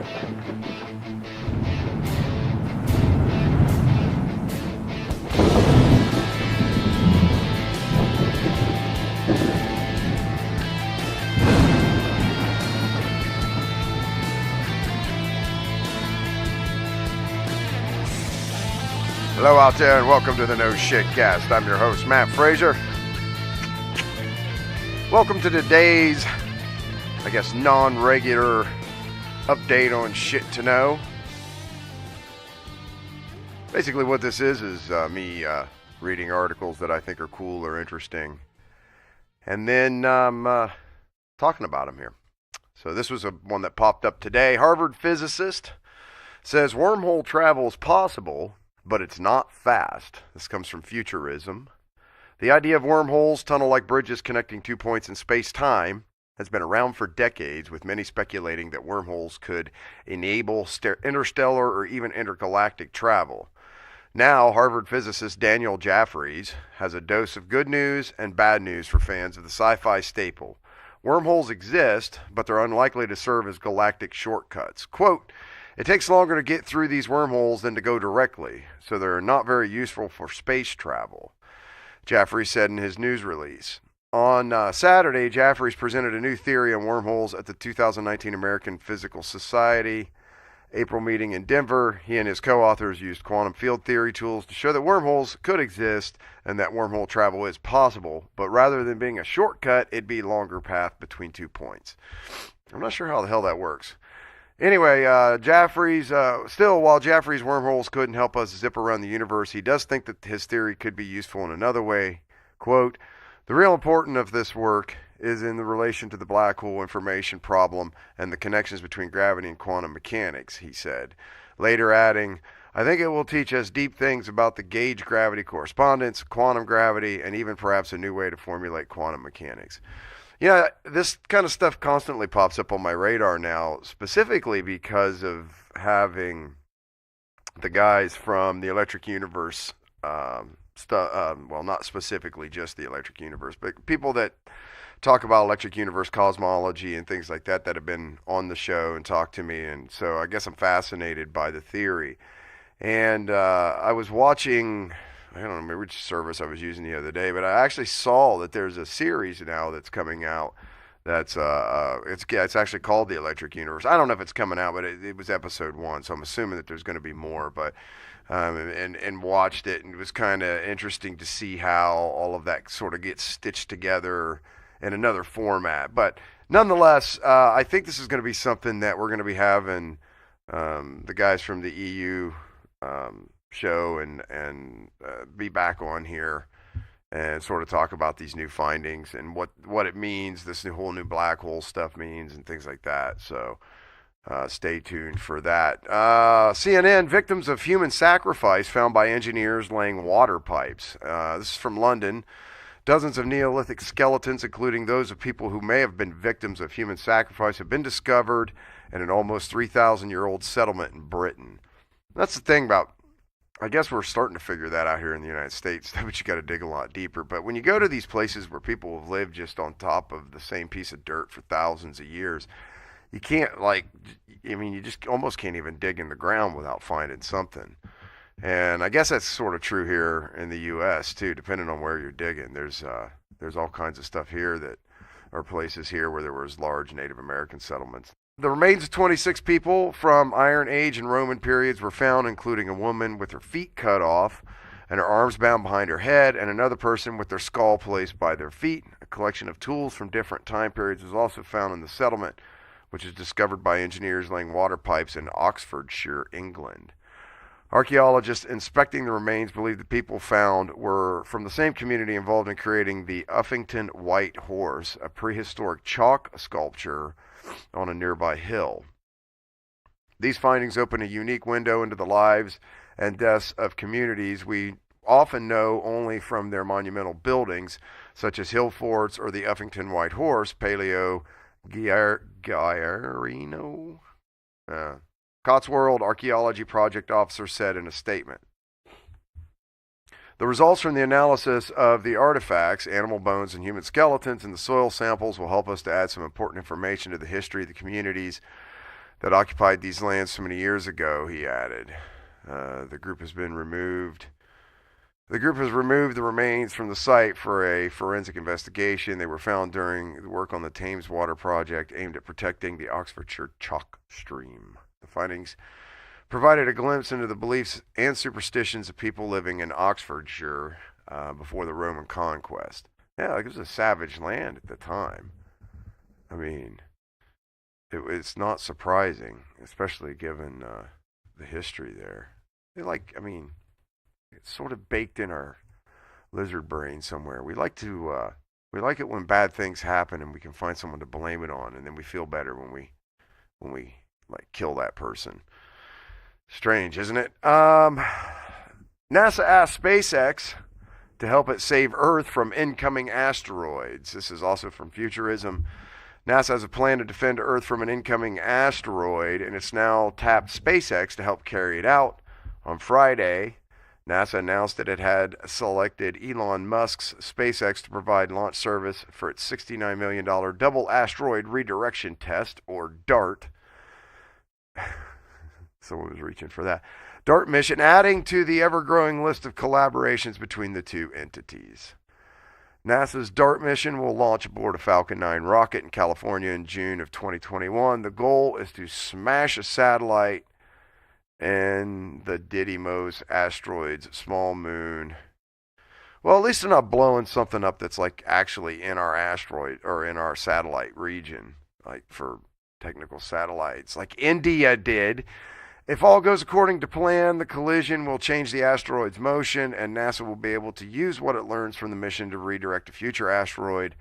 Hello out there and welcome to the No Shit Cast. I'm your host, Matt Fraser. Welcome to today's, non-regular update on shit to know. Basically what this is me reading articles that I think are cool or interesting. And then talking about them here. So this was one that popped up today. Harvard physicist says wormhole travel is possible, but it's not fast. This comes from Futurism. The idea of wormholes, tunnel-like bridges connecting 2 points in space-time, has been around for decades, with many speculating that wormholes could enable interstellar or even intergalactic travel. Now, Harvard physicist Daniel Geoffreys has a dose of good news and bad news for fans of the sci-fi staple. Wormholes exist, but they're unlikely to serve as galactic shortcuts. Quote, "It takes longer to get through these wormholes than to go directly, so they're not very useful for space travel," Geoffreys said in his news release. On Saturday, Geoffreys presented a new theory on wormholes at the 2019 American Physical Society April meeting in Denver. He and his co-authors used quantum field theory tools to show that wormholes could exist and that wormhole travel is possible, but rather than being a shortcut, it'd be a longer path between 2 points. I'm not sure how the hell that works. Anyway, while Geoffreys' wormholes couldn't help us zip around the universe, he does think that his theory could be useful in another way. Quote, "The real importance of this work is in the relation to the black hole information problem and the connections between gravity and quantum mechanics," he said, later adding, "I think it will teach us deep things about the gauge gravity correspondence, quantum gravity, and even perhaps a new way to formulate quantum mechanics." Yeah, this kind of stuff constantly pops up on my radar now, specifically because of having the guys from the Electric Universe well, not specifically just the Electric Universe, but people that talk about Electric Universe cosmology and things like that have been on the show and talked to me, and so I guess I'm fascinated by the theory. And I was watching, I don't remember which service I was using the other day, but I actually saw that there's a series now that's coming out that's it's actually called The Electric Universe. I don't know if it's coming out, but it was episode 1, so I'm assuming that there's going to be more. But and watched it, and it was kind of interesting to see how all of that sort of gets stitched together in another format. But nonetheless, I think this is going to be something that we're going to be having the guys from the EU show and be back on here and sort of talk about these new findings and what it means, this whole new black hole stuff means and things like that. So stay tuned for that. CNN, victims of human sacrifice found by engineers laying water pipes. This is from London. Dozens of Neolithic skeletons, including those of people who may have been victims of human sacrifice, have been discovered in an almost 3,000-year-old settlement in Britain. That's the thing about, I guess we're starting to figure that out here in the United States, but you got to dig a lot deeper. But when you go to these places where people have lived just on top of the same piece of dirt for thousands of years, you can't, you just almost can't even dig in the ground without finding something. And I guess that's sort of true here in the U.S. too, depending on where you're digging. There's all kinds of stuff here that are places here where there was large Native American settlements. The remains of 26 people from Iron Age and Roman periods were found, including a woman with her feet cut off and her arms bound behind her head, and another person with their skull placed by their feet. A collection of tools from different time periods was also found in the settlement, which was discovered by engineers laying water pipes in Oxfordshire, England. Archaeologists inspecting the remains believe the people found were from the same community involved in creating the Uffington White Horse, a prehistoric chalk sculpture on a nearby hill. These findings open a unique window into the lives and deaths of communities we often know only from their monumental buildings, such as hill forts or the Uffington White Horse, Paleo Guiarino. Cotswold Archaeology Project officer said in a statement. The results from the analysis of the artifacts, animal bones and human skeletons, and the soil samples will help us to add some important information to the history of the communities that occupied these lands so many years ago, he added. The group has removed the remains from the site for a forensic investigation. They were found during the work on the Thames Water Project aimed at protecting the Oxfordshire chalk stream. The findings provided a glimpse into the beliefs and superstitions of people living in Oxfordshire before the Roman conquest. Yeah, like it was a savage land at the time. I mean, it's not surprising, especially given the history there. It's sort of baked in our lizard brain somewhere. We like it when bad things happen and we can find someone to blame it on, and then we feel better when we like kill that person. Strange, isn't it? NASA asked SpaceX to help it save Earth from incoming asteroids. This is also from Futurism. NASA has a plan to defend Earth from an incoming asteroid, and it's now tapped SpaceX to help carry it out. On Friday, NASA announced that it had selected Elon Musk's SpaceX to provide launch service for its $69 million Double Asteroid Redirection Test, or DART. Someone was reaching for that. DART mission, adding to the ever-growing list of collaborations between the two entities. NASA's DART mission will launch aboard a Falcon 9 rocket in California in June of 2021. The goal is to smash a satellite in the Didymos asteroid's small moon. Well, at least they're not blowing something up that's like actually in our asteroid or in our satellite region, like for technical satellites, like India did. If all goes according to plan, the collision will change the asteroid's motion, and NASA will be able to use what it learns from the mission to redirect a future asteroid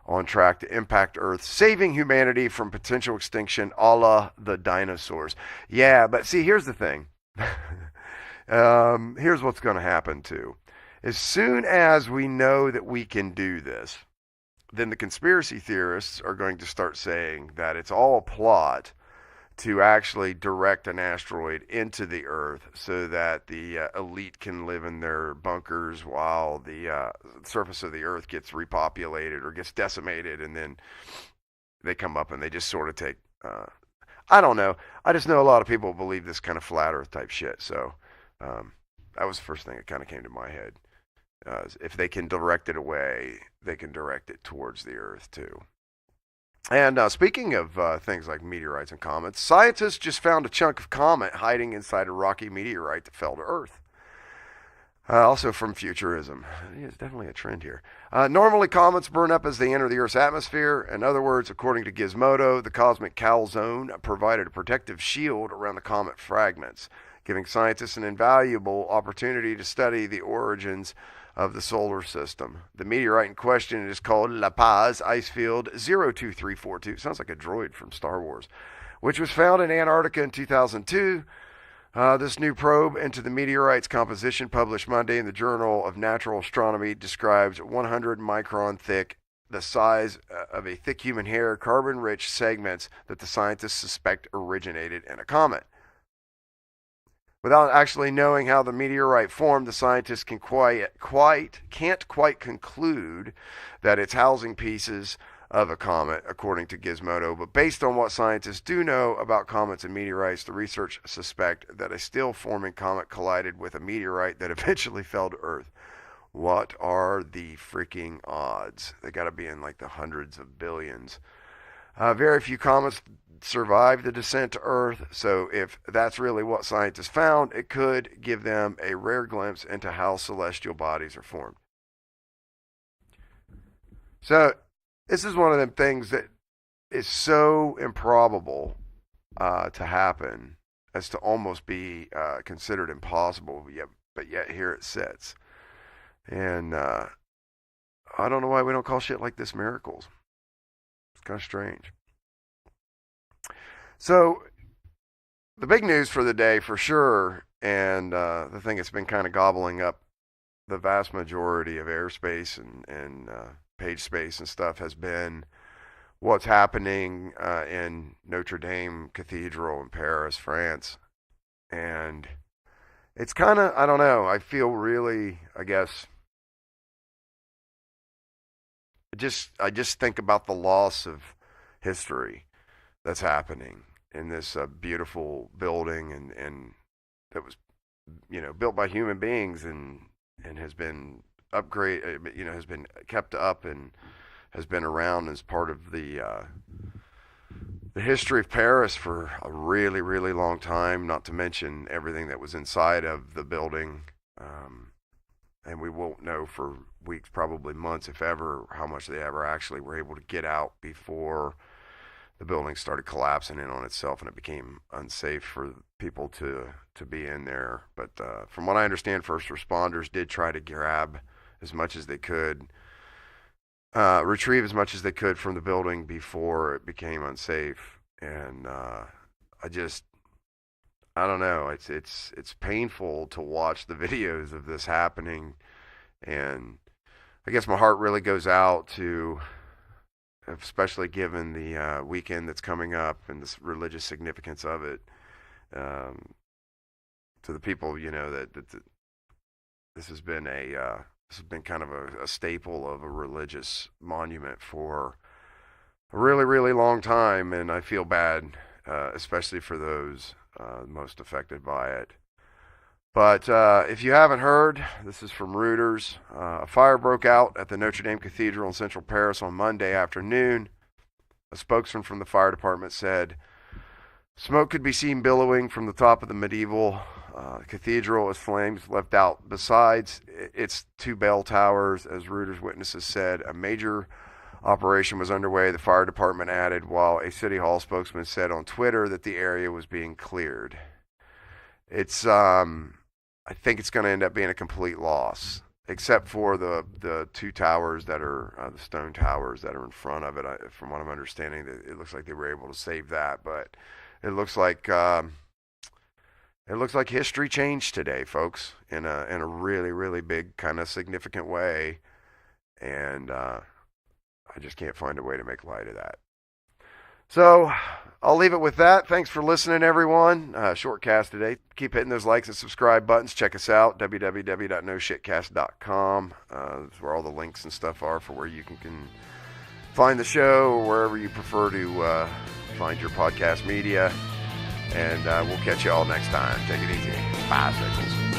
on track to impact Earth, saving humanity from potential extinction a la the dinosaurs. Yeah, but see, here's the thing. Here's what's going to happen, too. As soon as we know that we can do this, then the conspiracy theorists are going to start saying that it's all a plot to actually direct an asteroid into the Earth so that the elite can live in their bunkers while the surface of the Earth gets repopulated or gets decimated, and then they come up and they just sort of take... I don't know. I just know a lot of people believe this kind of flat Earth type shit, so that was the first thing that kind of came to my head. If they can direct it away, they can direct it towards the Earth, too. And speaking of things like meteorites and comets, scientists just found a chunk of comet hiding inside a rocky meteorite that fell to Earth. Also from Futurism. There's definitely a trend here. Normally, comets burn up as they enter the Earth's atmosphere. In other words, according to Gizmodo, the cosmic calzone provided a protective shield around the comet fragments, giving scientists an invaluable opportunity to study the origins of the solar system. The meteorite in question is called La Paz Icefield 02342. Sounds like a droid from Star Wars, which was found in Antarctica in 2002. This new probe into the meteorite's composition, published Monday in the Journal of Natural Astronomy, describes 100 micron thick, the size of a thick human hair, carbon-rich segments that the scientists suspect originated in a comet. Without actually knowing how the meteorite formed, the scientists can't quite conclude that it's housing pieces of a comet, according to Gizmodo. But based on what scientists do know about comets and meteorites, the research suspect that a still-forming comet collided with a meteorite that eventually fell to Earth. What are the freaking odds? They got to be in like the hundreds of billions. Very few comets survive the descent to Earth, so if that's really what scientists found, it could give them a rare glimpse into how celestial bodies are formed. So this is one of them things that is so improbable to happen as to almost be considered impossible, but yet here it sits. And I don't know why we don't call shit like this miracles. It's kind of strange. So, the big news for the day, for sure, and the thing that's been kind of gobbling up the vast majority of airspace and page space and stuff, has been what's happening in Notre Dame Cathedral in Paris, France. And it's kind of, I don't know, I feel really, I guess, I just think about the loss of history that's happening. in this beautiful building, and that was, built by human beings, and has been has been kept up and has been around as part of the history of Paris for a really, really long time, not to mention everything that was inside of the building. And we won't know for weeks, probably months, if ever, how much they ever actually were able to get out before the building started collapsing in on itself and it became unsafe for people to be in there. But from what I understand, first responders did try to grab as much as they could, retrieve as much as they could from the building before it became unsafe. And I don't know. It's painful to watch the videos of this happening, and I guess my heart really goes out to, especially given the weekend that's coming up and the religious significance of it, to the people that this has been kind of a staple of a religious monument for a really, really long time, and I feel bad, especially for those most affected by it. But if you haven't heard, this is from Reuters. A fire broke out at the Notre Dame Cathedral in central Paris on Monday afternoon. A spokesman from the fire department said smoke could be seen billowing from the top of the medieval cathedral as flames leapt out. Besides its two bell towers, as Reuters witnesses said, a major operation was underway, the fire department added, while a City Hall spokesman said on Twitter that the area was being cleared. It's, I think it's going to end up being a complete loss, except for the two towers that are, the stone towers that are in front of it. From what I'm understanding, it looks like they were able to save that, but it looks like history changed today, folks, in a really, really big, kind of significant way, and I just can't find a way to make light of that. So I'll leave it with that. Thanks for listening, everyone. Short cast today. Keep hitting those likes and subscribe buttons. Check us out, www.noshitcast.com. That's where all the links and stuff are for where you can find the show or wherever you prefer to find your podcast media. And we'll catch you all next time. Take it easy. Bye, circles.